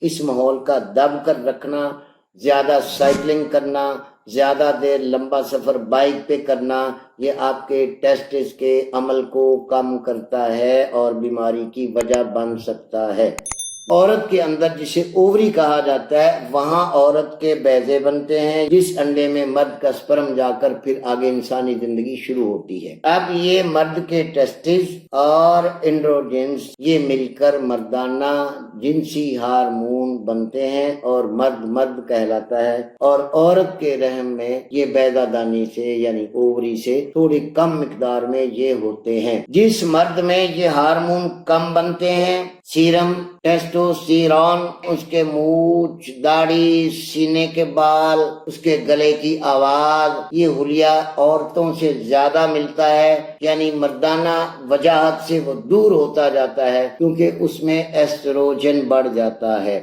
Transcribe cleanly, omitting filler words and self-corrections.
اس ماحول کا دب کر رکھنا، زیادہ سائیکلنگ کرنا، زیادہ دیر لمبا سفر بائک پہ کرنا، یہ آپ کے ٹیسٹس کے عمل کو کم کرتا ہے اور بیماری کی وجہ بن سکتا ہے۔ عورت کے اندر جسے اووری کہا جاتا ہے، وہاں عورت کے بیضے بنتے ہیں، جس انڈے میں مرد کا سپرم جا کر پھر آگے انسانی زندگی شروع ہوتی ہے۔ اب یہ مرد کے ٹیسٹس اور انڈروجنس یہ مل کر مردانہ جنسی ہارمون بنتے ہیں اور مرد کہلاتا ہے، اور عورت کے رحم میں یہ بیضہ دانی سے یعنی اووری سے تھوڑی کم مقدار میں یہ ہوتے ہیں۔ جس مرد میں یہ ہارمون کم بنتے ہیں، سیرم ٹیسٹوسٹیرون، اس کے مونچھ، داڑھی، سینے کے بال، اس کے گلے کی آواز، یہ حلیہ عورتوں سے زیادہ ملتا ہے، یعنی مردانہ وجاہت سے وہ دور ہوتا جاتا ہے کیونکہ اس میں ایسٹروجن بڑھ جاتا ہے۔